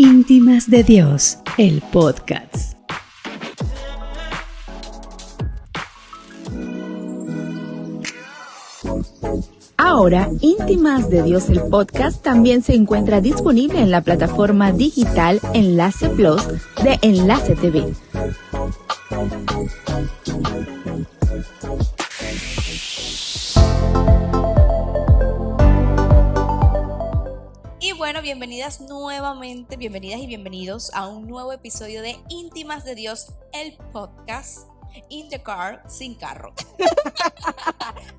Íntimas de Dios, el podcast. Ahora, Íntimas de Dios, el podcast también se encuentra disponible en la plataforma digital Enlace Plus de Enlace TV. Y bueno, bienvenidas nuevamente, bienvenidas y bienvenidos a un nuevo episodio de Íntimas de Dios, el podcast. In the car, sin carro.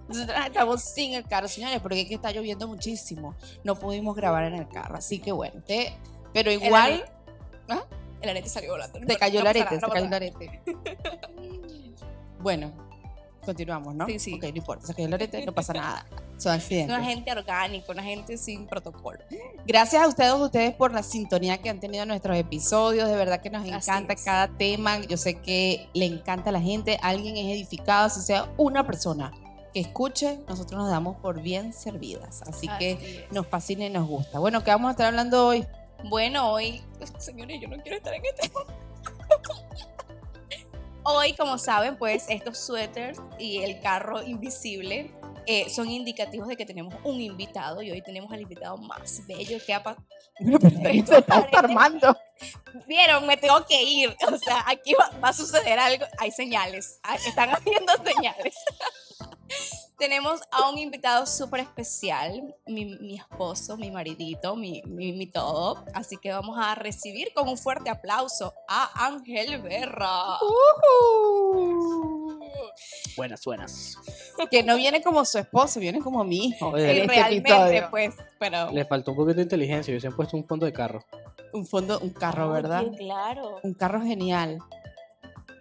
Nosotros estamos sin el carro, señores, porque es que está lloviendo muchísimo. No pudimos grabar en el carro, así que bueno. Pero igual... El arete salió volando. Se cayó el arete, se cayó el arete. Bueno, continuamos, ¿no? Sí. Ok, no importa, se cayó el arete, no pasa nada. Son accidentes. Una gente orgánica, una gente sin protocolo. Gracias a ustedes por la sintonía que han tenido en nuestros episodios. De verdad que nos encanta cada tema. Yo sé que le encanta a la gente. Alguien es edificado, si sea una persona que escuche, nosotros nos damos por bien servidas. Así que nos fascina y nos gusta. Bueno, ¿qué vamos a estar hablando hoy? Bueno, hoy, señores, yo no quiero estar en este. Hoy, como saben, pues estos suéteres y el carro invisible son indicativos de que tenemos un invitado, y hoy tenemos al invitado más bello que ha pasado. Se está armando. Vieron, me tengo que ir. O sea, aquí va a suceder algo. Hay señales. Están habiendo señales. Tenemos a un invitado súper especial, mi esposo, mi maridito, mi todo. Así que vamos a recibir con un fuerte aplauso a Ángel Berra. Buenas. Que no viene como su esposo, viene como mi hijo. Oye, Realmente, pues, pero... Le faltó un poquito de inteligencia. Yo siempre he puesto un fondo de carro. Un carro, ¿verdad? Oye, claro. Un carro genial.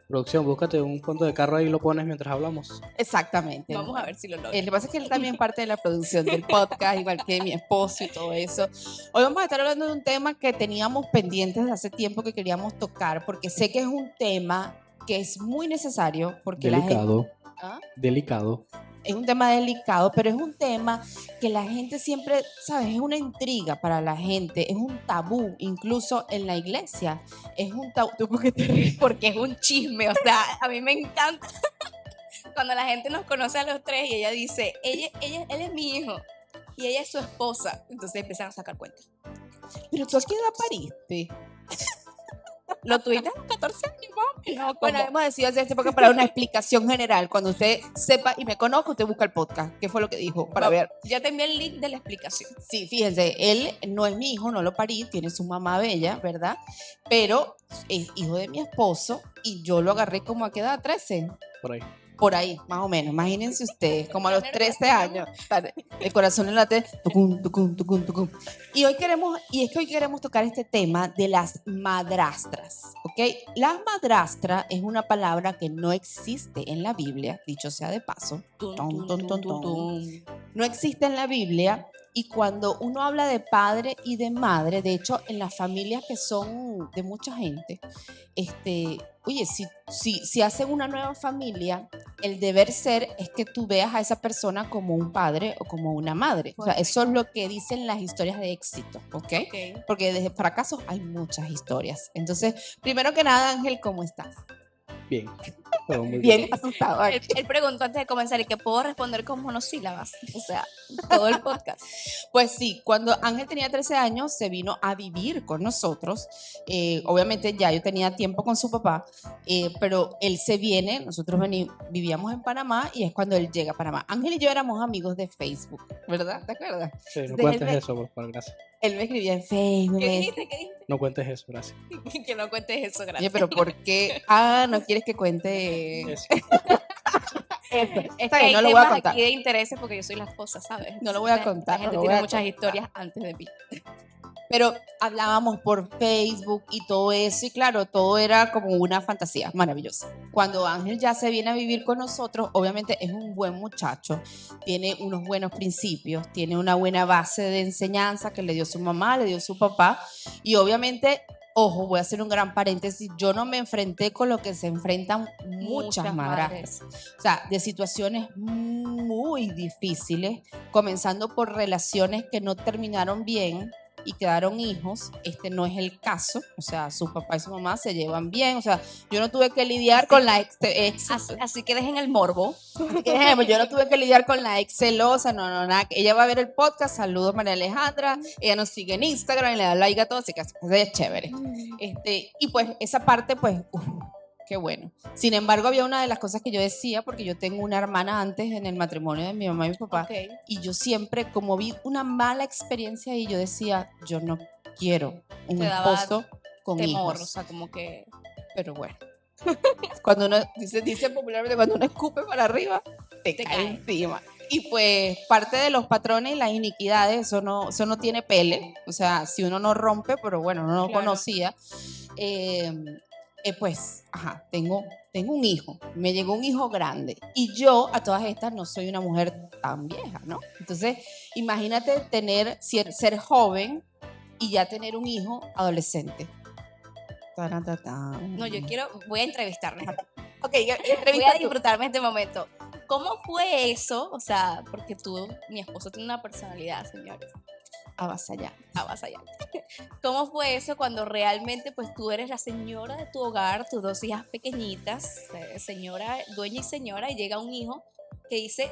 Producción, búscate un fondo de carro ahí y lo pones mientras hablamos. Exactamente. Vamos a ver si lo logro. Lo que pasa es que él también parte de la producción del podcast, igual que mi esposo y todo eso. Hoy vamos a estar hablando de un tema que teníamos pendientes de hace tiempo que queríamos tocar, porque sé que es un tema que es muy necesario, porque Delicado. ¿Ah? Delicado. Es un tema delicado, pero es un tema que la gente siempre, ¿sabes? Es una intriga para la gente, es un tabú, incluso en la iglesia. Es un tabú. ¿Tú por qué te ríes? Porque es un chisme, o sea, a mí me encanta cuando la gente nos conoce a los tres y ella dice, él es mi hijo y ella es su esposa. Entonces empiezan a sacar cuentas. Pero tú a qué edad pariste. ¿Lo tuviste a los 14 años, mami? No, Bueno, hemos decidido hacer este podcast para una explicación general. Cuando usted sepa y me conozca, usted busca el podcast. ¿Qué fue lo que dijo? Para ver. Ya te envié el link de la explicación. Sí, fíjense, él no es mi hijo, no lo parí, tiene su mamá bella, ¿verdad? Pero es hijo de mi esposo y yo lo agarré como a qué edad, 13. Por ahí. Por ahí, más o menos. Imagínense ustedes, como a los 13 años. El corazón en late, tucum, tucum, tucum, tucum. Y hoy queremos tocar este tema de las madrastras, ¿ok? La madrastra es una palabra que no existe en la Biblia, dicho sea de paso. No existe en la Biblia. Y cuando uno habla de padre y de madre, de hecho, en las familias que son de mucha gente, oye, si hacen una nueva familia, el deber ser es que tú veas a esa persona como un padre o como una madre. O sea, eso es lo que dicen las historias de éxito, ¿ok? Porque desde fracasos hay muchas historias. Entonces, primero que nada, Ángel, ¿cómo estás? Bien. Pero muy Bien asustado. Él preguntó antes de comenzar y que puedo responder con monosílabas. O sea, todo el podcast. Pues sí, cuando Ángel tenía 13 años se vino a vivir con nosotros. Obviamente ya yo tenía tiempo con su papá, pero él se viene, nosotros vivíamos en Panamá y es cuando él llega a Panamá. Ángel y yo éramos amigos de Facebook, ¿verdad? ¿Te acuerdas? Sí, no Entonces, cuentes eso, por favor, gracias. Él me escribía en Facebook. ¿Qué dijiste? No cuentes eso, gracias. Que no cuentes eso, gracias. Oye, pero ¿por qué? No quieres que cuente Eso. eso. Es Está que bien, hay no lo voy a temas contar. aquí de intereses porque yo soy la esposa, ¿sabes? No lo voy a Entonces, contar, La gente no lo voy tiene a muchas contar. historias antes de mí. Pero hablábamos por Facebook y todo eso, y claro, todo era como una fantasía maravillosa. Cuando Ángel ya se viene a vivir con nosotros, obviamente es un buen muchacho, tiene unos buenos principios, tiene una buena base de enseñanza que le dio su mamá, le dio su papá, y obviamente, ojo, voy a hacer un gran paréntesis, yo no me enfrenté con lo que se enfrentan muchas madrastras. O sea, de situaciones muy difíciles, comenzando por relaciones que no terminaron bien, y quedaron hijos. Este no es el caso, o sea, su papá y su mamá se llevan bien, o sea, yo no tuve que lidiar con la ex, Así que dejen el morbo. yo no tuve que lidiar con la ex celosa, no, nada. Ella va a ver el podcast, saludos María Alejandra, ella nos sigue en Instagram y le da like a todo, así que es chévere. Y pues esa parte, pues, qué bueno. Sin embargo, había una de las cosas que yo decía, porque yo tengo una hermana antes en el matrimonio de mi mamá y mi papá, Okay. y yo siempre, como vi una mala experiencia ahí, yo decía, yo no quiero un Te daba esposo con Temor, hijos. o sea, como que... Pero bueno, cuando uno, dice popularmente, cuando uno escupe para arriba, te cae encima. Y pues parte de los patrones y las iniquidades, eso no tiene pele. O sea, si uno no rompe, pero bueno, no lo Claro. conocía. Pues, tengo un hijo, me llegó un hijo grande y yo a todas estas no soy una mujer tan vieja, ¿no? Entonces, imagínate ser joven y ya tener un hijo adolescente. No, voy a entrevistarme. Ok, Voy a entrevista tú. disfrutarme este momento. ¿Cómo fue eso? O sea, porque mi esposo tiene una personalidad, señores, Avasallante. avasallante. ¿Cómo fue eso cuando realmente pues tú eres la señora de tu hogar, tus dos hijas pequeñitas, señora, dueña y señora, y llega un hijo que dice,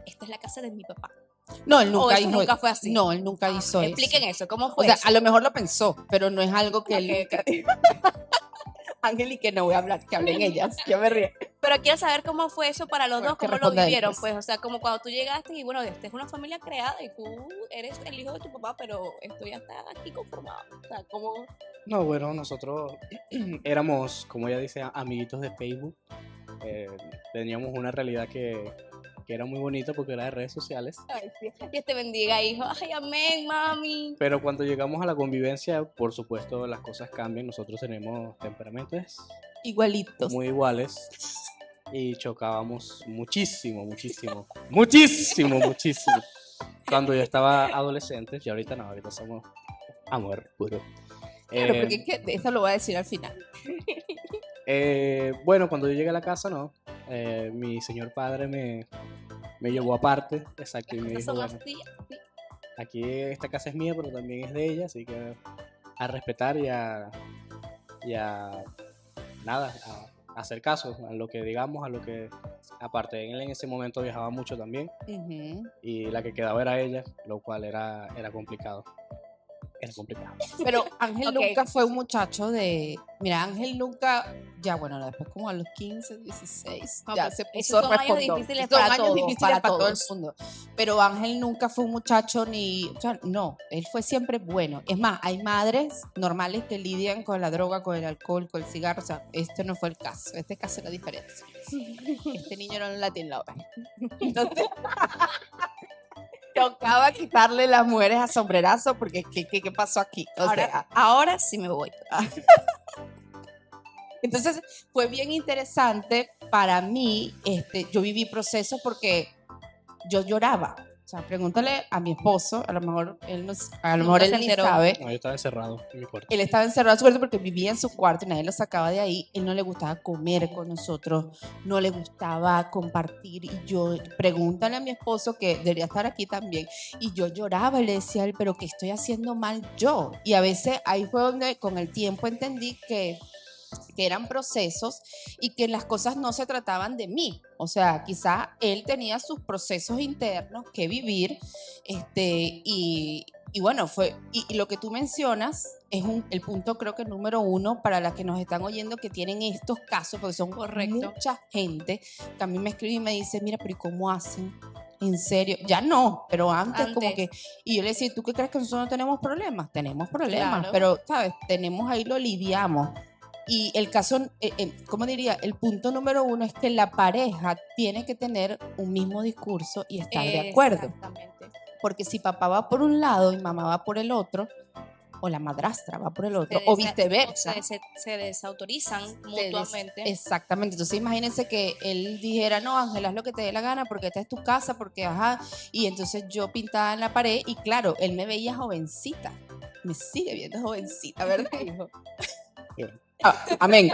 esta es la casa de mi papá? No, él nunca ¿O eso dijo. nunca fue así? No, él nunca hizo eso. Expliquen eso, ¿cómo O fue sea, eso? a lo mejor lo pensó, pero no es algo que él Ok, nunca. Ángel, y que no voy a hablar, que hablen ellas. Yo me río. Pero quiero saber cómo fue eso para los Bueno, dos, que cómo lo responda él, vivieron, pues. pues, o sea, como cuando tú llegaste y bueno, esta es una familia creada y tú eres el hijo de tu papá, pero esto ya está aquí conformado. O sea, como... No, bueno, nosotros éramos, como ella dice, amiguitos de Facebook. Teníamos una realidad que era muy bonita porque era de redes sociales. Ay, sí. Dios te bendiga, hijo. Ay, amén, mami. Pero cuando llegamos a la convivencia, por supuesto, las cosas cambian. Nosotros tenemos temperamentos Igualitos. muy iguales y chocábamos muchísimo, muchísimo, muchísimo, muchísimo. Cuando yo estaba adolescente, y ahorita no, ahorita somos amor puro. Claro, porque es que eso lo voy a decir al final. Bueno, cuando yo llegué a la casa, no. Mi señor padre me llevó aparte, exacto, y me Las dijo, cosas son bueno, así, así. aquí esta casa es mía, pero también es de ella, así que a respetar y a nada, a hacer caso a lo que digamos, a lo que, aparte, él en ese momento viajaba mucho también, y la que quedaba era ella, lo cual era complicado. Era complicado. Pero Ángel Ok. nunca fue un muchacho de. Mira, Ángel nunca. Ya, bueno, después como a los 15, 16. No, ya pues, se esos puso son años respondón. difíciles Son para años todos, difíciles para para todo el todos. mundo. Pero Ángel nunca fue un muchacho ni. O sea, no, él fue siempre bueno. Es más, hay madres normales que lidian con la droga, con el alcohol, con el cigarro. O sea, este no fue el caso. Este caso era diferente. Este niño era un Latin lover. Entonces. Tocaba quitarle las mujeres a sombrerazo porque ¿qué pasó aquí? O sea, Ahora sí me voy. entonces fue bien interesante para mí. Yo viví procesos porque yo lloraba. O sea, pregúntale a mi esposo, a lo mejor él no, a lo mejor Nunca él se ni enteró. sabe. No, yo estaba encerrado en mi cuarto. Él estaba encerrado en su cuarto porque vivía en su cuarto y nadie lo sacaba de ahí. Él no le gustaba comer con nosotros, no le gustaba compartir. Y yo, pregúntale a mi esposo que debería estar aquí también. Y yo lloraba y le decía a él, pero ¿qué estoy haciendo mal yo? Y a veces ahí fue donde con el tiempo entendí que eran procesos y que las cosas no se trataban de mí. O sea, quizás él tenía sus procesos internos que vivir, y bueno, y lo que tú mencionas es el punto, creo que número 1 para las que nos están oyendo que tienen estos casos, porque son mucha gente que a mí me escribe y me dice, mira, pero ¿y cómo hacen? En serio, ya no, pero antes como que, y yo le decía, ¿tú qué crees que nosotros no tenemos problemas? Tenemos problemas, Claro. pero, ¿sabes? Tenemos ahí, lo lidiamos. Y el caso, ¿cómo diría? El punto número 1 es que la pareja tiene que tener un mismo discurso y estar de acuerdo. Exactamente. Porque si papá va por un lado y mamá va por el otro, o la madrastra va por el otro, Se o desa- viceversa. Se desautorizan se mutuamente. Exactamente. Entonces imagínense que él dijera, no, Ángel, haz lo que te dé la gana porque esta es tu casa, porque ajá. Y entonces yo pintaba en la pared y claro, él me veía jovencita. Me sigue viendo jovencita, ¿verdad, hijo? Amén.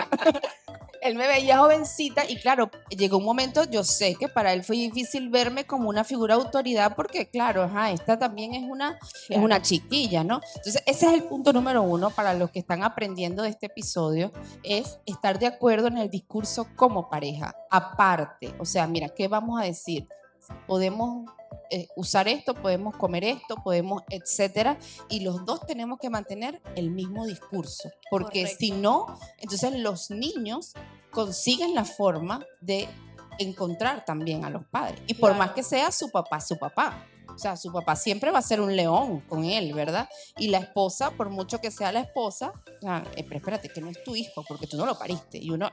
él me veía jovencita y claro, llegó un momento, yo sé que para él fue difícil verme como una figura de autoridad porque claro, esta también es una chiquilla, ¿no? Entonces ese es el punto número 1 para los que están aprendiendo de este episodio, es estar de acuerdo en el discurso como pareja, aparte, o sea, mira, ¿qué vamos a decir? Podemos usar esto, podemos comer esto, podemos, etcétera, y los dos tenemos que mantener el mismo discurso, porque Correcto. si no, entonces los niños consiguen la forma de encontrar también a los padres, y por más que sea su papá, o sea, su papá siempre va a ser un león con él, ¿verdad? Y la esposa, por mucho que sea la esposa, pero espérate, que no es tu hijo, porque tú no lo pariste. Y uno...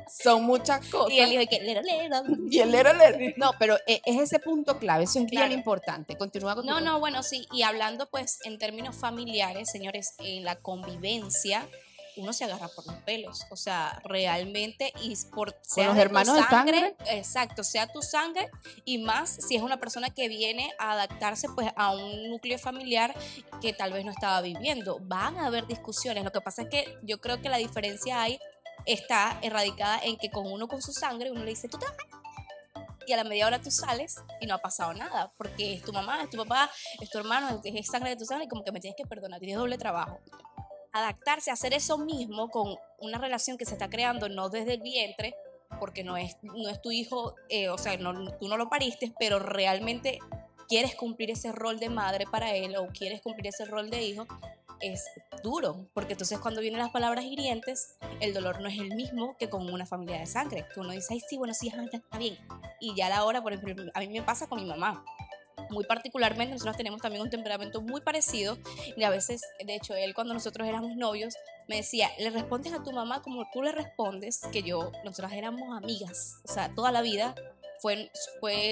Son muchas cosas. Y él dijo que lero. Y el lero. No, pero es ese punto clave, eso es bien importante. Continúa con No, bueno, sí. Y hablando pues en términos familiares, señores, en la convivencia, uno se agarra por los pelos, o sea, realmente, y por con los hermanos de sangre, exacto, sea tu sangre, y más si es una persona que viene a adaptarse pues a un núcleo familiar que tal vez no estaba viviendo, van a haber discusiones. Lo que pasa es que yo creo que la diferencia está erradicada en que con uno con su sangre, uno le dice, tú te vas, y a la media hora tú sales y no ha pasado nada, porque es tu mamá, es tu papá, es tu hermano, es sangre de tu sangre, y como que me tienes que perdonar, tienes doble trabajo. Adaptarse a hacer eso mismo con una relación que se está creando no desde el vientre, porque no es tu hijo, o sea, tú no lo pariste, pero realmente quieres cumplir ese rol de madre para él o quieres cumplir ese rol de hijo, es duro, porque entonces cuando vienen las palabras hirientes, el dolor no es el mismo que con una familia de sangre, que uno dice, ay, sí, bueno, sí, está bien, y ya a la hora, por ejemplo, a mí me pasa con mi mamá. Muy particularmente, nosotros tenemos también un temperamento muy parecido y a veces, de hecho, él cuando nosotros éramos novios me decía, le respondes a tu mamá como tú le respondes, que nosotras éramos amigas, o sea, toda la vida fue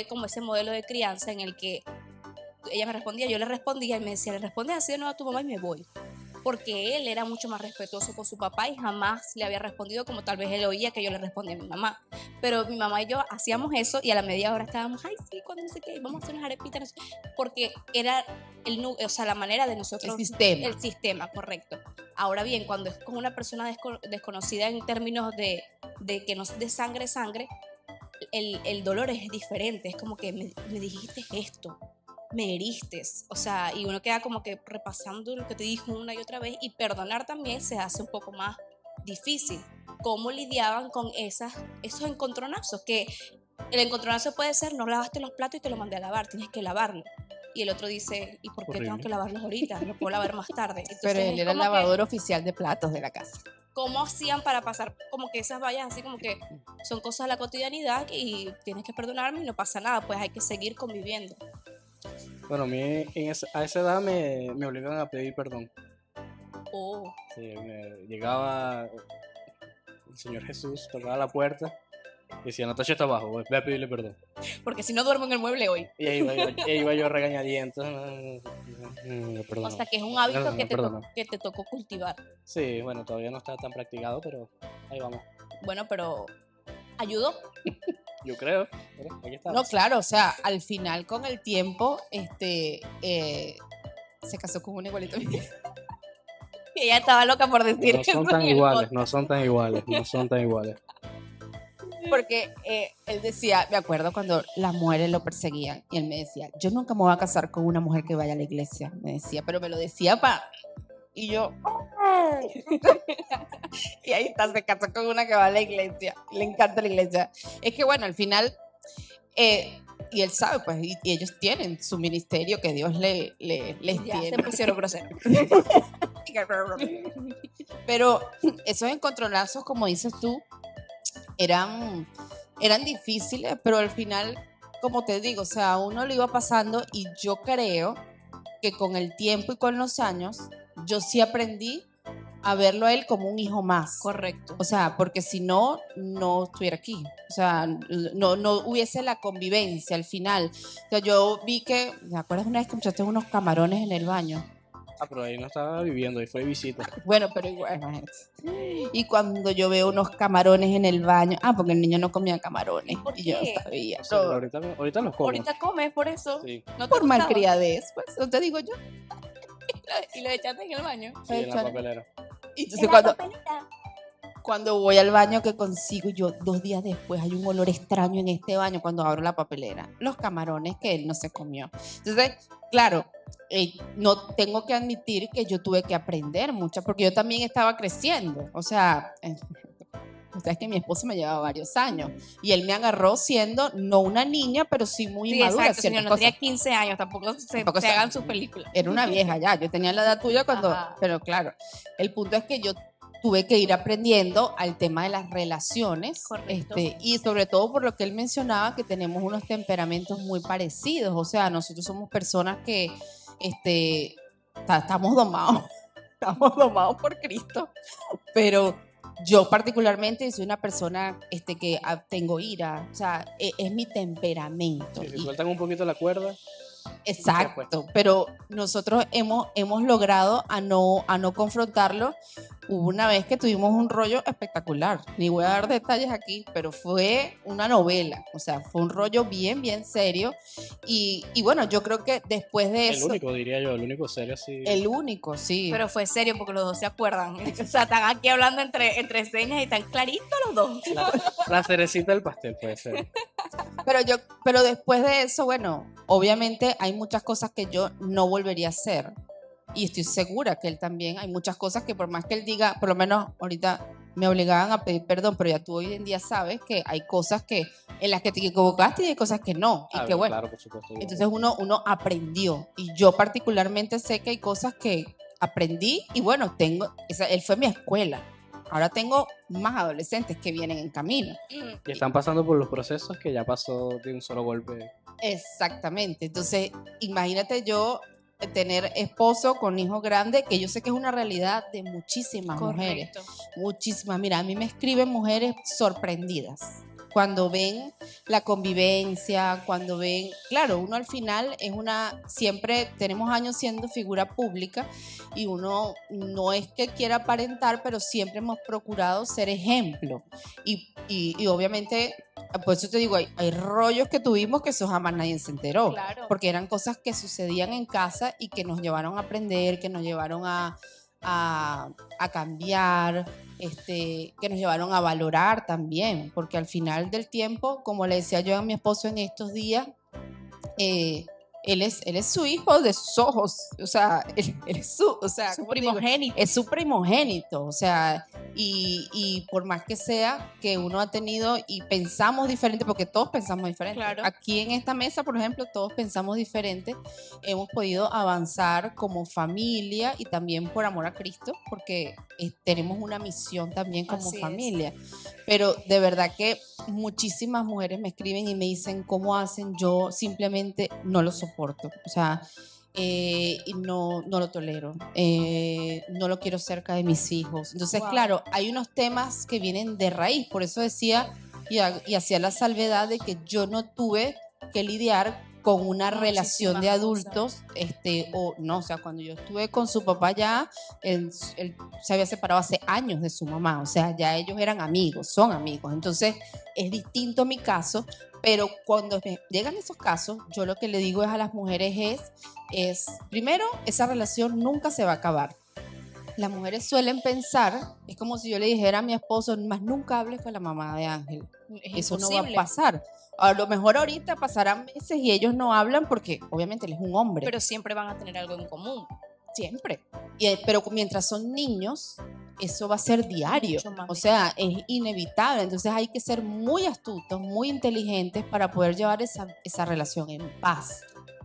como ese modelo de crianza en el que ella me respondía, yo le respondía y me decía, le respondes así de nuevo a tu mamá y me voy. Porque él era mucho más respetuoso con su papá y jamás le había respondido como tal vez él oía que yo le respondía a mi mamá. Pero mi mamá y yo hacíamos eso y a la media hora estábamos, ay, sí, cuando no sé qué, vamos a hacer unas arepitas. Porque era la manera de nosotros. El sistema, correcto. Ahora bien, cuando es con una persona desconocida en términos de que no es de sangre, el dolor es diferente. Es como que me dijiste esto. Me heriste, o sea, y uno queda como que repasando lo que te dijo una y otra vez, y perdonar también se hace un poco más difícil. ¿Cómo lidiaban con esos encontronazos? Que el encontronazo puede ser, no lavaste los platos y te lo mandé a lavar, tienes que lavarlo. Y el otro dice, ¿y por qué tengo que lavarlos ahorita? Lo puedo lavar más tarde. Entonces, pero él era el lavador oficial de platos de la casa. ¿Cómo hacían para pasar como que esas vallas así como que son cosas de la cotidianidad y tienes que perdonarme y no pasa nada? Pues hay que seguir conviviendo. Bueno, a mí a esa edad me obligan a pedir perdón. Oh. Sí, llegaba el Señor Jesús, tocaba la puerta y decía, Natacha está abajo, voy a pedirle perdón. Porque si no duermo en el mueble hoy. Y ahí iba yo a regañadientos. Perdón. O sea, que es un hábito que te tocó cultivar. Sí, bueno, todavía no está tan practicado, pero ahí vamos. Bueno, pero ¿ayudó? Yo creo, pero aquí estamos. No, claro, o sea, al final con el tiempo, se casó con un igualito. Y ella estaba loca por decir no son tan iguales, no son tan iguales. Porque él decía, me acuerdo cuando las mujeres lo perseguían, y él me decía, yo nunca me voy a casar con una mujer que vaya a la iglesia, me decía, pero me lo decía y yo, y ahí está, se casó con una que va a la iglesia, le encanta la iglesia. Es que bueno, al final, y él sabe, pues, y ellos tienen su ministerio que Dios les ya tiene. se pusieron groseros. Pero esos encontronazos, como dices tú, eran difíciles, pero al final, como te digo, o sea, uno lo iba pasando y yo creo que con el tiempo y con los años, yo sí aprendí a verlo a él como un hijo más. Correcto. O sea, porque si no, no estuviera aquí. O sea, no hubiese la convivencia al final. O sea, yo vi que, ¿te acuerdas una vez que me echaste unos camarones en el baño? Ah, pero ahí no estaba viviendo, ahí fue de visita. Bueno, pero igual, imagínate. Y cuando yo veo unos camarones en el baño, porque el niño no comía camarones. ¿Por y yo qué? no sabía. Sí, ahorita los como. Ahorita comes por eso. Sí, ¿No te Por gustaba? malcriadez, pues, no te digo yo. Y lo echaste en el baño. sí, en la papelera. Entonces cuando voy al baño que consigo, yo 2 días después hay un olor extraño en este baño cuando abro la papelera. Los camarones que él no se comió. Entonces, claro, no tengo que admitir que yo tuve que aprender mucho, porque yo también estaba creciendo. O sea, es que mi esposo me llevaba varios años y él me agarró siendo no una niña, pero sí muy madura. Exacto, señor, no tenía 15 años, tampoco se hagan sus películas. Era una vieja ya, yo tenía la edad tuya cuando, pero claro, el punto es que yo tuve que ir aprendiendo al tema de las relaciones. Correcto. Y sobre todo por lo que él mencionaba, que tenemos unos temperamentos muy parecidos. O sea, nosotros somos personas que estamos domados por Cristo, pero yo particularmente soy una persona que tengo ira, o sea, es mi temperamento. Si sueltan un poquito la cuerda. Exacto, pero nosotros hemos logrado a no confrontarlo. Hubo una vez que tuvimos un rollo espectacular, ni voy a dar detalles aquí, pero fue una novela, o sea, fue un rollo bien, bien serio. Y bueno, yo creo que después de eso... El único, diría yo, el único serio, sí. El único, sí. Pero fue serio porque los dos se acuerdan. O sea, están aquí hablando entre señas y están claritos los dos. La cerecita del pastel puede ser. Pero después de eso, bueno, obviamente hay muchas cosas que yo no volvería a hacer. Y estoy segura que él también, hay muchas cosas que por más que él diga, por lo menos ahorita me obligaban a pedir perdón, pero ya tú hoy en día sabes que hay cosas en las que te equivocaste y hay cosas que no. Y que bueno, claro, por supuesto. Entonces uno aprendió. Y yo particularmente sé que hay cosas que aprendí y bueno, él fue mi escuela. Ahora tengo más adolescentes que vienen en camino. Y están pasando por los procesos que ya pasó de un solo golpe. Exactamente. Entonces, imagínate yo tener esposo con hijos grandes, que yo sé que es una realidad de muchísimas mujeres. Muchísimas. Mira, a mí me escriben mujeres sorprendidas. Cuando ven la convivencia, cuando ven, claro, uno al final siempre tenemos años siendo figura pública y uno no es que quiera aparentar, pero siempre hemos procurado ser ejemplo. Y obviamente, por eso te digo, hay rollos que tuvimos que eso jamás nadie se enteró. Claro. Porque eran cosas que sucedían en casa y que nos llevaron a aprender, que nos llevaron a cambiar, que nos llevaron a valorar también, porque al final del tiempo, como le decía yo a mi esposo en estos días, él es su hijo de sus ojos, o sea, él es su primogénito. Es su primogénito, o sea, y por más que sea que uno ha tenido y pensamos diferente, porque todos pensamos diferente. Claro. Aquí en esta mesa, por ejemplo, todos pensamos diferente, hemos podido avanzar como familia y también por amor a Cristo, porque tenemos una misión también como familia. Pero de verdad que muchísimas mujeres me escriben y me dicen cómo hacen, yo simplemente no lo soporto, o sea, no lo tolero, no lo quiero cerca de mis hijos. Entonces, claro, hay unos temas que vienen de raíz, por eso decía y hacía la salvedad de que yo no tuve que lidiar con una relación de adultos, o sea, cuando yo estuve con su papá ya, él se había separado hace años de su mamá, o sea, ya ellos eran amigos, son amigos, entonces es distinto mi caso, pero cuando llegan esos casos, yo lo que le digo a las mujeres es primero, esa relación nunca se va a acabar. Las mujeres suelen pensar, es como si yo le dijera a mi esposo, más nunca hables con la mamá de Ángel. Eso no va a pasar. A lo mejor ahorita pasarán meses y ellos no hablan porque obviamente él es un hombre. Pero siempre van a tener algo en común. Siempre. Pero mientras son niños, eso va a ser diario. O sea, es inevitable. Entonces hay que ser muy astutos, muy inteligentes para poder llevar esa relación en paz.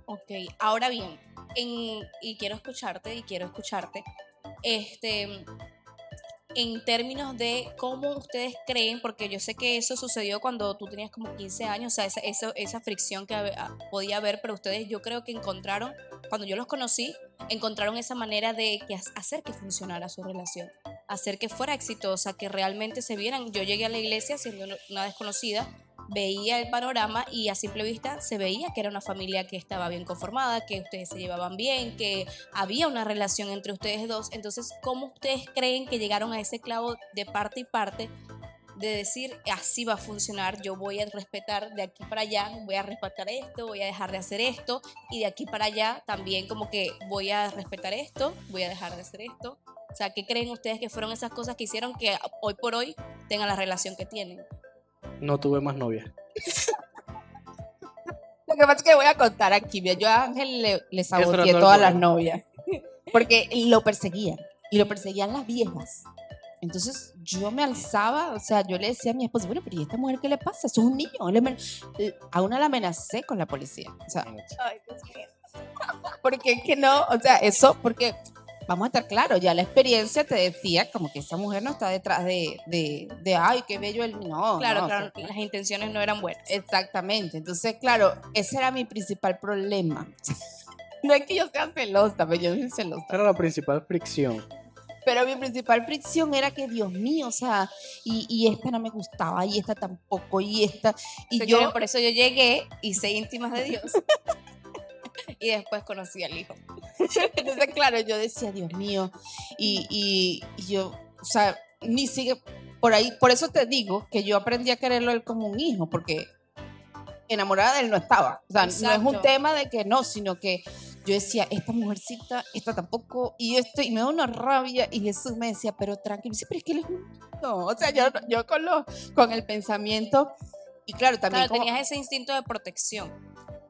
Ok, ahora bien, y quiero escucharte, en términos de cómo ustedes creen, porque yo sé que eso sucedió cuando tú tenías como 15 años, o sea, esa fricción que podía haber, pero ustedes yo creo que encontraron, cuando yo los conocí, encontraron esa manera de hacer que funcionara su relación, hacer que fuera exitosa, que realmente se vieran. Yo llegué a la iglesia siendo una desconocida, veía el panorama y a simple vista se veía que era una familia que estaba bien conformada, que ustedes se llevaban bien, que había una relación entre ustedes dos. Entonces, ¿cómo ustedes creen que llegaron a ese clavo de parte y parte de decir, así va a funcionar, yo voy a respetar de aquí para allá, voy a respetar esto, voy a dejar de hacer esto, y de aquí para allá también como que voy a respetar esto, voy a dejar de hacer esto? O sea, ¿qué creen ustedes que fueron esas cosas que hicieron que hoy por hoy tengan la relación que tienen? No tuve más novia. Lo que pasa es que voy a contar aquí. Mira, yo a Ángel le saboteé no todas el las problema. novias. Porque lo perseguían. Y lo perseguían las viejas. Entonces yo me alzaba, o sea, yo le decía a mi esposo, bueno, pero ¿y esta mujer qué le pasa? Eso es un niño. A una la amenacé con la policía. O sea, Ay, Dios mío. porque es que no, o sea, eso, porque vamos a estar claros, ya la experiencia te decía como que esa mujer no está detrás de ay, qué bello el no. Claro, no, claro, o sea, las intenciones no eran buenas. exactamente. Entonces, claro, ese era mi principal problema. No es que yo sea celosa, pero yo soy celosa. Esa era la principal fricción. Pero mi principal fricción era que, Dios mío, o sea, y esta no me gustaba, y esta tampoco, y esta. Y Señores, yo, por eso yo llegué, hice íntimas de Dios y después conocí al hijo. entonces, claro, yo decía, Dios mío, y yo, o sea, ni sigue por ahí. Por eso te digo que yo aprendí a quererlo a él como un hijo, porque enamorada de él no estaba. O sea, no es Exacto. un tema de que no, sino que yo decía, esta mujercita, esta tampoco, y y me da una rabia, y Jesús me decía, pero tranquilo, sí, pero es que él es un niño. O sea, yo con el pensamiento, y claro, también Claro, tenías ese instinto de protección.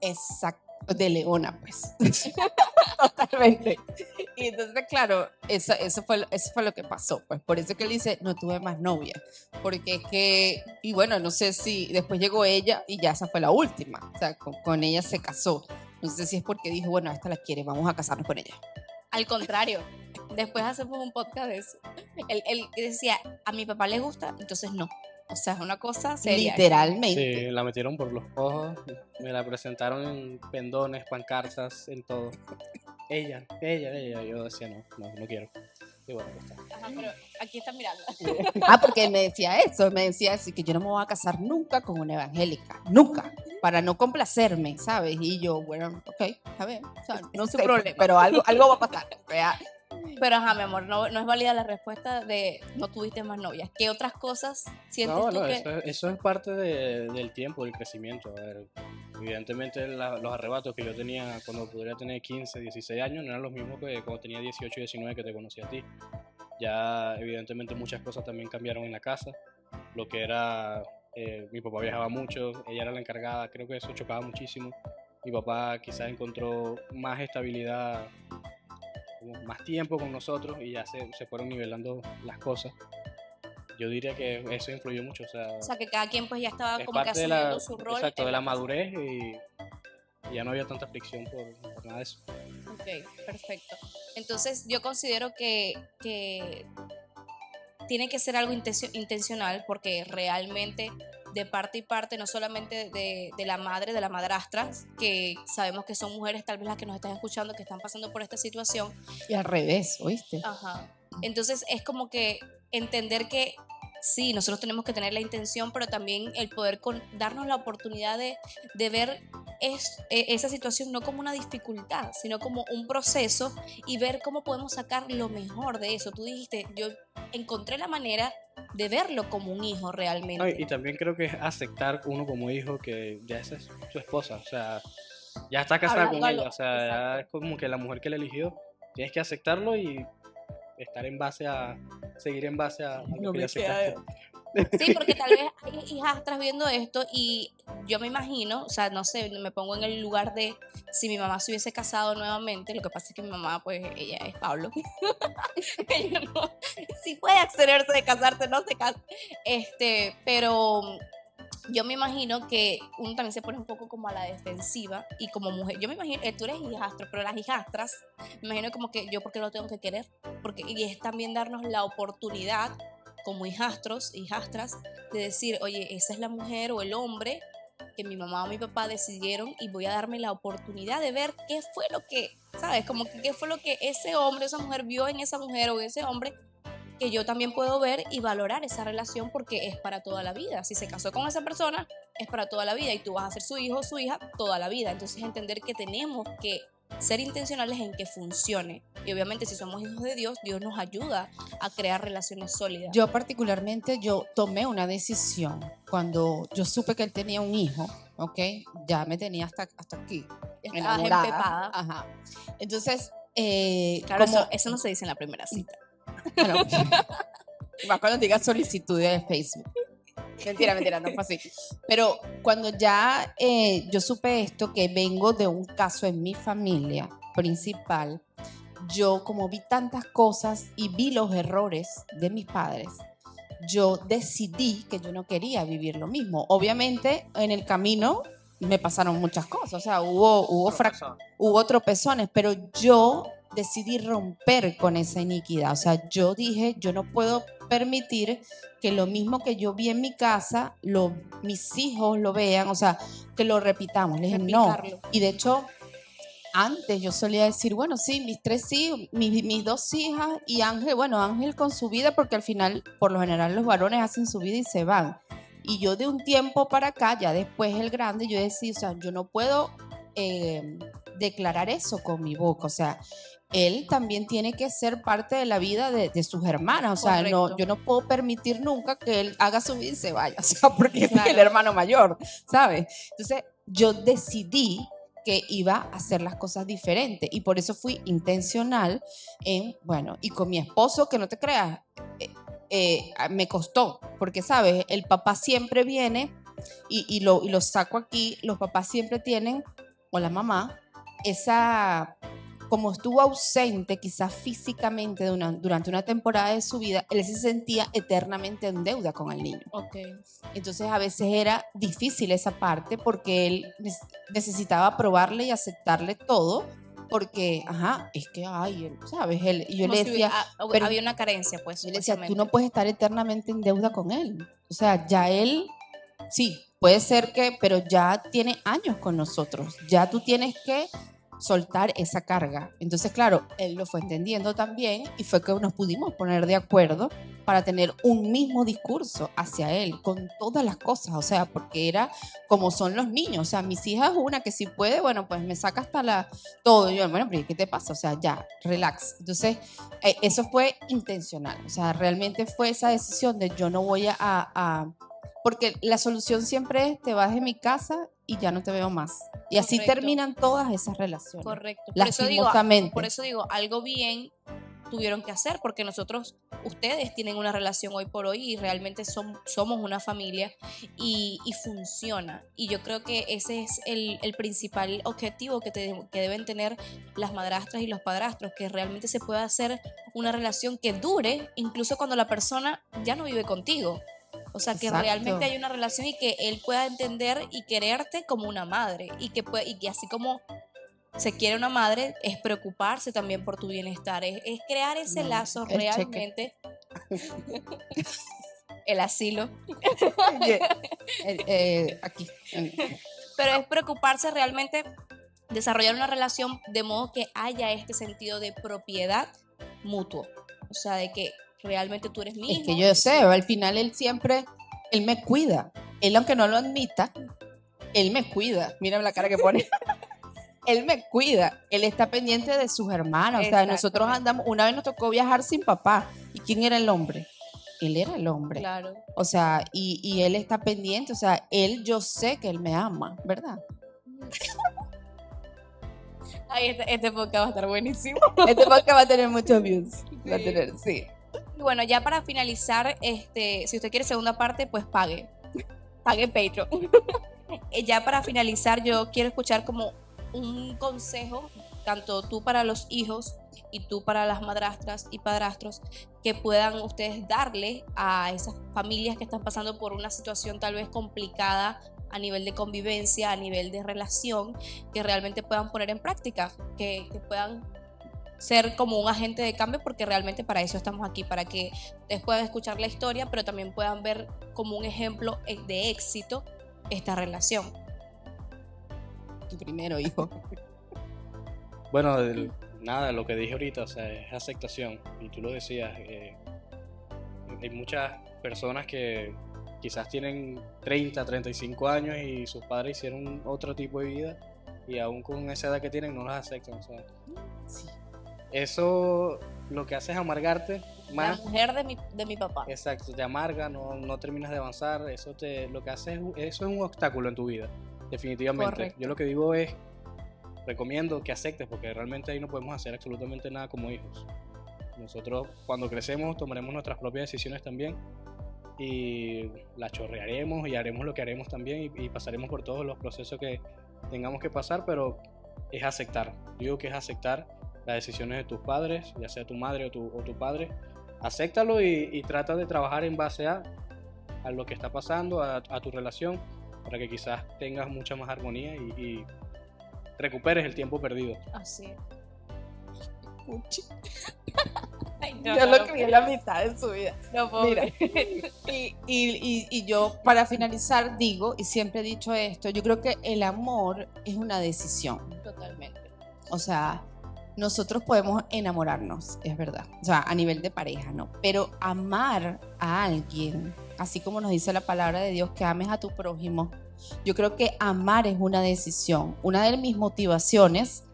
exacto, de leona, pues. Totalmente. Y entonces, claro, eso fue lo que pasó. Pues por eso que él dice, no tuve más novia. Porque es que, y bueno, no sé si después llegó ella y ya esa fue la última. O sea, con ella se casó. No sé si es porque dijo, bueno, esta la quiere, vamos a casarnos con ella. Al contrario, después hacemos un podcast de eso. Él decía, a mi papá le gusta, entonces no. O sea, es una cosa seria. Literalmente. Sí, la metieron por los ojos, me la presentaron en pendones, pancartas, en todo. Ella, yo decía no quiero. Y bueno, ya está. Ajá, pero aquí están mirando. Porque él me decía eso, me decía así que yo no me voy a casar nunca con una evangélica, nunca, para no complacerme, ¿sabes? Y yo, bueno, ok, a ver, o sea, no Es tu sé, problema. pero algo va a pasar. O sea, Pero ajá, mi amor, no es válida la respuesta de no tuviste más novias. ¿Qué otras cosas sientes No, tú no, que...? eso es parte del tiempo, del crecimiento. A ver, evidentemente los arrebatos que yo tenía cuando podría tener 15, 16 años no eran los mismos que cuando tenía 18, 19 que te conocí a ti. Ya evidentemente muchas cosas también cambiaron en la casa. Lo que era, mi papá viajaba mucho, ella era la encargada, creo que eso chocaba muchísimo. Mi papá quizás encontró más estabilidad, como más tiempo con nosotros y ya se fueron nivelando las cosas. Yo diría que eso influyó mucho. O sea, que cada quien pues ya estaba es como que parte de asumiendo su rol. exacto, en de la casa. madurez y ya no había tanta fricción por nada de eso. Ok, perfecto. Entonces yo considero que tiene que ser algo intencional porque realmente de parte y parte, no solamente de la madre, de la madrastra, que sabemos que son mujeres tal vez las que nos están escuchando, que están pasando por esta situación. y al revés, ¿oíste? Ajá. Entonces es como que entender que sí, nosotros tenemos que tener la intención, pero también el poder darnos la oportunidad de ver esa situación no como una dificultad, sino como un proceso y ver cómo podemos sacar lo mejor de eso. Tú dijiste, yo encontré la manera de verlo como un hijo realmente. No, y también creo que es aceptar uno como hijo que ya esa es su esposa, o sea, ya está casada con Hablándolo, ella, o sea, ya exacto. es como que la mujer que la eligió, tienes que aceptarlo y seguir en base a lo que ya aceptaste. Sí, porque tal vez hay hijastras viendo esto y yo me imagino, o sea, no sé, me pongo en el lugar de si mi mamá se hubiese casado nuevamente, lo que pasa es que mi mamá, pues, ella es Pablo. Ella no, si puede abstenerse de casarse, no se casa. Pero yo me imagino que uno también se pone un poco como a la defensiva y como mujer, yo me imagino, tú eres hijastro, pero las hijastras, me imagino como que yo porque lo tengo que querer, y es también darnos la oportunidad como hijastros, hijastras, de decir, oye, esa es la mujer o el hombre que mi mamá o mi papá decidieron y voy a darme la oportunidad de ver qué fue lo que, ¿sabes? Como que qué fue lo que ese hombre, esa mujer vio en esa mujer o en ese hombre que yo también puedo ver y valorar esa relación porque es para toda la vida. Si se casó con esa persona, es para toda la vida y tú vas a ser su hijo o su hija toda la vida. Entonces entender que tenemos que ser intencionales en que funcione. Y obviamente si somos hijos de Dios, Dios nos ayuda a crear relaciones sólidas. Yo particularmente, yo tomé una decisión cuando yo supe que él tenía un hijo, ¿ok? Ya me tenía hasta aquí. Estabas enamorada. empepada. Ajá. Entonces, Claro, como, eso no se dice en la primera cita. Bueno, más cuando digas solicitudes de Facebook. Mentira, no fue así. Pero cuando ya yo supe esto, que vengo de un caso en mi familia principal, yo como vi tantas cosas y vi los errores de mis padres, yo decidí que yo no quería vivir lo mismo. Obviamente en el camino me pasaron muchas cosas, o sea, hubo tropezones, pero yo decidí romper con esa iniquidad. O sea, yo dije, yo no puedo permitir que lo mismo que yo vi en mi casa, mis hijos lo vean, o sea, que lo repitamos. Le dije, no. Y de hecho, antes yo solía decir, bueno, sí, mis 3 hijos, mis 2 hijas y Ángel, bueno, Ángel con su vida, porque al final, por lo general, los varones hacen su vida y se van. Y yo de un tiempo para acá, ya después el grande, yo decía, o sea, yo no puedo declarar eso con mi boca, o sea, él también tiene que ser parte de la vida de sus hermanas, o sea, no, yo no puedo permitir nunca que él haga su vida y se vaya, o sea, porque claro, es el hermano mayor, ¿sabes? Entonces, yo decidí que iba a hacer las cosas diferentes y por eso fui intencional bueno, y con mi esposo, que no te creas, me costó, porque, ¿sabes? El papá siempre viene y lo saco aquí, los papás siempre tienen, o la mamá, como estuvo ausente quizás físicamente durante una temporada de su vida, él se sentía eternamente en deuda con el niño. Okay. Entonces a veces era difícil esa parte porque él necesitaba probarle y aceptarle todo porque, es que, ¿sabes? Y yo le decía... había una carencia, pues. Yo le decía, tú no puedes estar eternamente en deuda con él. O sea, ya él, sí, puede ser que, pero ya tiene años con nosotros. Ya tú tienes que soltar esa carga. Entonces, claro, él lo fue entendiendo también y fue que nos pudimos poner de acuerdo para tener un mismo discurso hacia él, con todas las cosas, o sea, porque era como son los niños, o sea, mis hijas, una que si puede, bueno, pues me saca hasta todo, y yo, bueno, pero ¿qué te pasa? O sea, ya, relax. Entonces, eso fue intencional, o sea, realmente fue esa decisión de yo no voy porque la solución siempre es, te vas de mi casa y ya no te veo más. Y así terminan todas esas relaciones. Correcto. Lastimosamente. Por eso digo, algo bien tuvieron que hacer, porque ustedes tienen una relación hoy por hoy y realmente somos una familia y funciona. Y yo creo que ese es el principal objetivo que deben tener las madrastras y los padrastros, que realmente se pueda hacer una relación que dure incluso cuando la persona ya no vive contigo. O sea, que realmente hay una relación y que él pueda entender y quererte como una madre. Y que así como se quiere una madre, es preocuparse también por tu bienestar. Es crear ese lazo realmente. El asilo. Aquí. Pero es preocuparse realmente, desarrollar una relación de modo que haya este sentido de propiedad mutuo. O sea, de que realmente tú eres mi hijo. Es que yo sé, al final él me cuida. Él, aunque no lo admita, él me cuida. Mira la cara que pone. Él me cuida. Él está pendiente de sus hermanos. O sea, nosotros andamos, una vez nos tocó viajar sin papá. ¿Y quién era el hombre? Él era el hombre. Claro. O sea, y él está pendiente. O sea, yo sé que él me ama, ¿verdad? Ay, este podcast va a estar buenísimo. Este podcast va a tener muchos views. Sí. Va a tener, sí. Y bueno, ya para finalizar, si usted quiere segunda parte, pues pague Patreon. Ya para finalizar, yo quiero escuchar como un consejo, tanto tú para los hijos y tú para las madrastras y padrastros, que puedan ustedes darle a esas familias que están pasando por una situación tal vez complicada a nivel de convivencia, a nivel de relación, que realmente puedan poner en práctica, que puedan ser como un agente de cambio, porque realmente para eso estamos aquí, para que ustedes puedan escuchar la historia, pero también puedan ver como un ejemplo de éxito esta relación. Tu primero hijo. Bueno, nada, lo que dije ahorita, o sea, es aceptación, y tú lo decías, hay muchas personas que quizás tienen 30, 35 años y sus padres hicieron otro tipo de vida y aún con esa edad que tienen no las aceptan, o sea, sí. Eso lo que hace es amargarte más. La mujer de mi papá. Exacto, te amarga, no terminas de avanzar, lo que hace eso es un obstáculo en tu vida, definitivamente. Correcto. Yo lo que digo recomiendo que aceptes, porque realmente ahí no podemos hacer absolutamente nada como hijos. Nosotros cuando crecemos tomaremos nuestras propias decisiones también y las chorrearemos y haremos lo que haremos también y pasaremos por todos los procesos que tengamos que pasar, pero es aceptar. Digo que es aceptar las decisiones de tus padres, ya sea tu madre o tu padre. Acéptalo y trata de trabajar en base a lo que está pasando, a tu relación, para que quizás tengas mucha más armonía y recuperes el tiempo perdido. Así es. Yo lo crié la mitad de su vida. No puedo Mira, creer. y yo para finalizar digo, y siempre he dicho esto, yo creo que el amor es una decisión. Totalmente. O sea, nosotros podemos enamorarnos, es verdad, o sea, a nivel de pareja, ¿no? Pero amar a alguien, así como nos dice la palabra de Dios, que ames a tu prójimo, yo creo que amar es una decisión. Una de mis motivaciones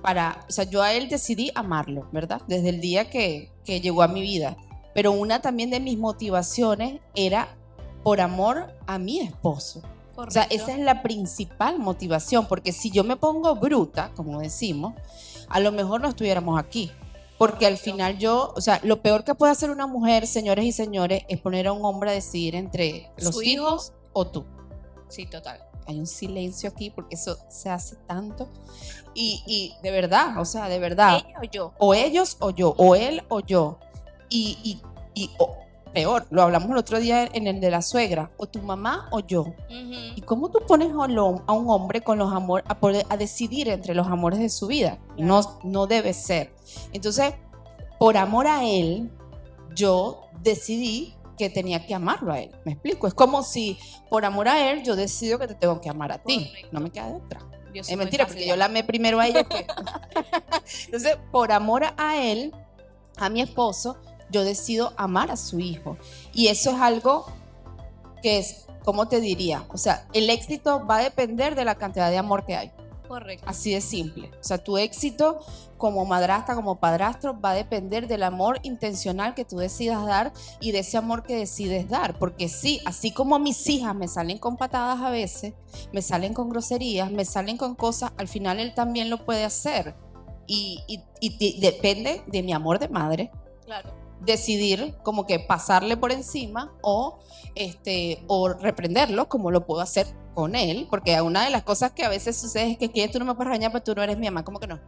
o sea, yo a él decidí amarlo, ¿verdad? Desde el día que llegó a mi vida. Pero una también de mis motivaciones era por amor a mi esposo. Correcto. O sea, esa es la principal motivación, porque si yo me pongo bruta, como decimos, a lo mejor no estuviéramos aquí. Porque al final o sea, lo peor que puede hacer una mujer, señores y señores, es poner a un hombre a decidir entre los Su hijo hijos o tú. Sí, total. Hay un silencio aquí porque eso se hace tanto. Y de verdad, o sea, de verdad. Ella o yo. O ellos o yo, o él o yo. O peor, lo hablamos el otro día en el de la suegra, o tu mamá o yo. Ujú. ¿Y cómo tú pones a un hombre con los amores a decidir entre los amores de su vida? No debe ser. Entonces, por amor a él, yo decidí que tenía que amarlo a él. ¿Me explico? Es como si por amor a él yo decido que te tengo que amar a ti. Correcto. No me queda de otra. Yo soy Es muy mentira, fácil porque de yo la amar. amé primero a ella que... Entonces, por amor a él, a mi esposo, yo decido amar a su hijo. Y eso es algo que es, ¿cómo te diría? O sea, el éxito va a depender de la cantidad de amor que hay. Correcto. Así de simple. O sea, tu éxito como madrastra, como padrastro, va a depender del amor intencional que tú decidas dar y de ese amor que decides dar. Porque sí, así como mis hijas me salen con patadas a veces, me salen con groserías, me salen con cosas, al final él también lo puede hacer. Y depende de mi amor de madre, Claro. decidir como que pasarle por encima o reprenderlo, como lo puedo hacer con él, porque una de las cosas que a veces sucede es que tú no me puedes regañar, pero tú no eres mi mamá. ¿Cómo que no?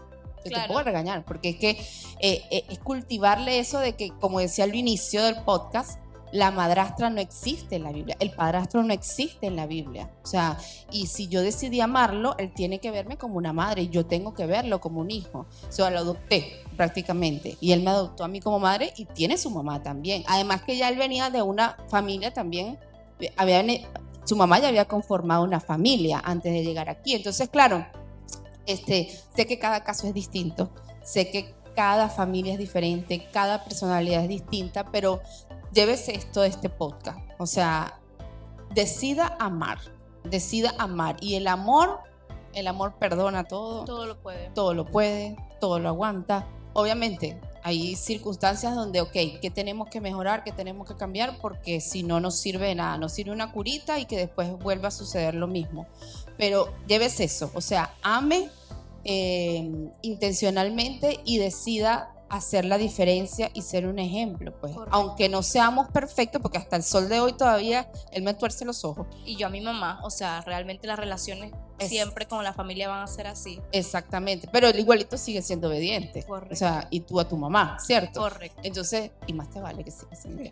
Yo Claro. te puedo regañar, porque es que es cultivarle eso de que, como decía al inicio del podcast, la madrastra no existe en la Biblia, el padrastro no existe en la Biblia. O sea, y si yo decidí amarlo, él tiene que verme como una madre y yo tengo que verlo como un hijo. O sea, lo adopté prácticamente y él me adoptó a mí como madre y tiene su mamá también. Además que ya él venía de una familia también, su mamá ya había conformado una familia antes de llegar aquí. Entonces, claro, sé que cada caso es distinto, sé que cada familia es diferente, cada personalidad es distinta, pero llévese esto de este podcast. O sea, decida amar. Y el amor perdona todo, Todo lo puede. todo lo puede, todo lo aguanta. Obviamente, hay circunstancias donde, ok, ¿qué tenemos que mejorar? ¿Qué tenemos que cambiar? Porque si no nos sirve de nada, nos sirve una curita y que después vuelva a suceder lo mismo. Pero llévese eso, o sea, ame intencionalmente y decida hacer la diferencia y ser un ejemplo, pues. Correcto. Aunque no seamos perfectos, porque hasta el sol de hoy todavía él me tuerce los ojos. Y yo a mi mamá, o sea, realmente las relaciones siempre con la familia van a ser así. Exactamente, pero él igualito sigue siendo obediente. Correcto. O sea, y tú a tu mamá, ¿cierto? Correcto. Entonces, y más te vale que siga siendo.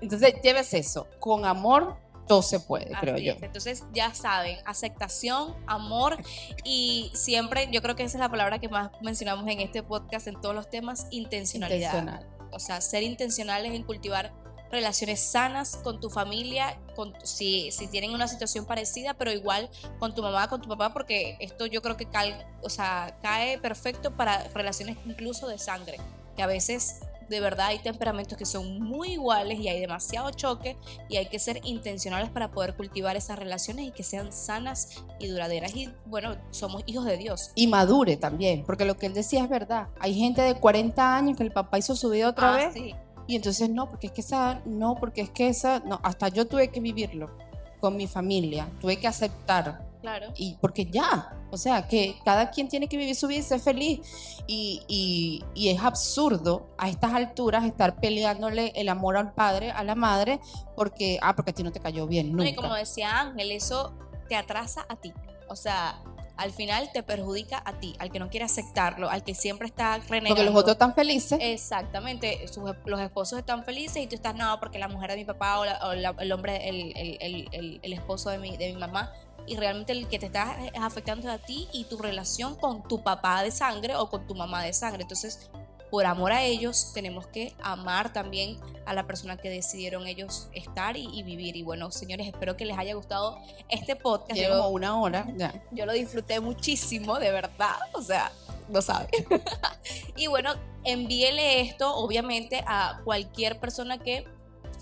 Entonces, lleves eso, con amor todo se puede, creo Así yo. es. Entonces, ya saben, aceptación, amor y siempre, yo creo que esa es la palabra que más mencionamos en este podcast, en todos los temas, intencionalidad. Intencional. O sea, ser intencionales en cultivar relaciones sanas con tu familia, si tienen una situación parecida, pero igual con tu mamá, con tu papá, porque esto yo creo que cae perfecto para relaciones incluso de sangre, que a veces de verdad hay temperamentos que son muy iguales y hay demasiado choque y hay que ser intencionales para poder cultivar esas relaciones y que sean sanas y duraderas. Y bueno, somos hijos de Dios. Y madure también, porque lo que él decía es verdad. Hay gente de 40 años que el papá hizo su vida otra vez. Sí. Y entonces no, porque es que esa, hasta yo tuve que vivirlo con mi familia, tuve que aceptar Claro. Y porque ya, o sea, que cada quien tiene que vivir su vida y ser feliz. Y es absurdo a estas alturas estar peleándole el amor al padre, a la madre, porque a ti no te cayó bien nunca. No, y como decía Ángel, eso te atrasa a ti. O sea, al final te perjudica a ti, al que no quiere aceptarlo, al que siempre está renegando. Porque los otros están felices. Exactamente, los esposos están felices y tú estás, no, porque la mujer de mi papá o el hombre, el esposo de mi mamá. Y realmente el que te está afectando a ti y tu relación con tu papá de sangre o con tu mamá de sangre. Entonces, por amor a ellos, tenemos que amar también a la persona que decidieron ellos estar y vivir. Y bueno, señores, espero que les haya gustado este podcast. Lleva como una hora. Ya. Yo lo disfruté muchísimo, de verdad. O sea, no saben. Y bueno, envíele esto, obviamente, a cualquier persona que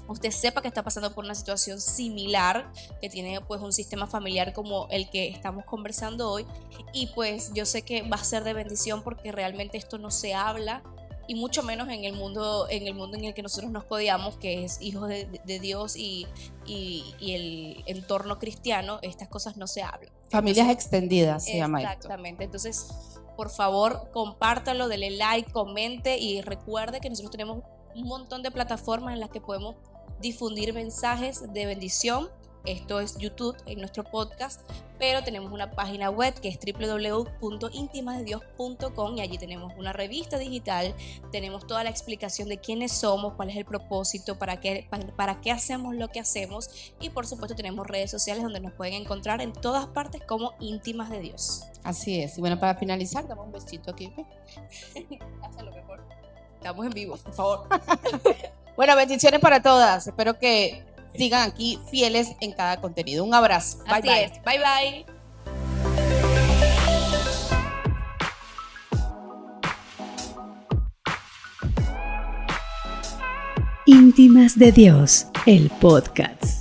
usted sepa que está pasando por una situación similar, que tiene pues un sistema familiar como el que estamos conversando hoy, y pues yo sé que va a ser de bendición porque realmente esto no se habla, y mucho menos en el mundo en el que nosotros nos codeamos, que es hijos de Dios y el entorno cristiano. Estas cosas no se hablan. Familias extendidas se llama esto. Exactamente. Entonces, por favor, compártalo, dele like, comente y recuerde que nosotros tenemos un montón de plataformas en las que podemos difundir mensajes de bendición. Esto es YouTube en nuestro podcast, pero tenemos una página web que es www.intimasdedios.com y allí tenemos una revista digital, tenemos toda la explicación de quiénes somos, cuál es el propósito, para qué hacemos lo que hacemos, y por supuesto tenemos redes sociales donde nos pueden encontrar en todas partes como Íntimas de Dios. Así es. Y bueno, para finalizar, dame un besito aquí. Hazlo mejor. Estamos en vivo, por favor. Bueno, bendiciones para todas. Espero que sigan aquí fieles en cada contenido. Un abrazo. Bye, Así bye. es. Bye, bye. Íntimas de Dios, el podcast.